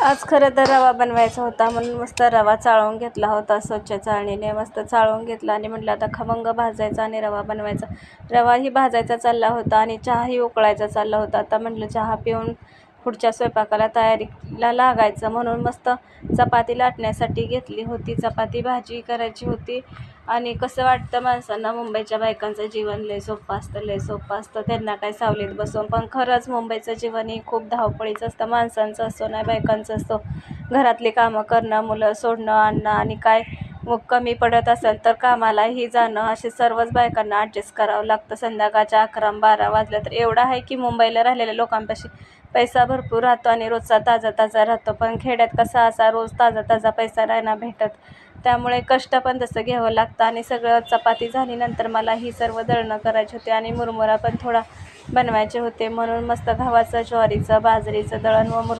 आज खरं तर रवा बनवायचा होता म्हणून मस्त रवा चाळून घेतला होता. स्वच्छ चाळणीने मस्त चाळून घेतला आणि म्हटलं आता खमंग भाजायचा आणि रवा बनवायचा. रवाही भाजायचा चालला होता आणि चहाही उकळायचा चालला होता. आता म्हटलं चहा पिऊन पुढच्या स्वयंपाकाला तयारीला लागायचं म्हणून मस्त चपाती लाटण्यासाठी घेतली होती. चपाती भाजी करायची होती. आणि कसं वाटतं माणसांना, मुंबईच्या बायकांचं जीवन लय सोपं असतं, लय सोपं असतं. त्यांना काय सावलीत बसून, पण खरंच मुंबईचं जीवन ही खूप धावपळीचं असतं. माणसांचं असतो नाही बायकांचं असतो. घरातली कामं करणं, मुलं सोडणं आणणं आणि काय मग कमी पडत असेल तर कामालाही जाणं, असे सर्वच बायकांना ॲडजस्ट करावं लागतं. संध्याकाळच्या 11-12 वाजल्या तर एवढं आहे की मुंबईला राहिलेल्या लोकांपाशी पैसा भरपूर राहतो आणि रोजचा ताजा ताजा राहतो. पण खेड्यात कसा असा रोज ताजा ताजा पैसा नाही ना भेटत. त्यामुळे कष्ट पण तसं घ्यावं लागतं. आणि सगळं चपाती झाल्यानंतर मला ही सर्व दळणं करायची होते आणि मुरमुरा पण थोडा बनवायचे होते. म्हणून मस्त गव्हाचं, ज्वारीचं, बाजरीचं दळण व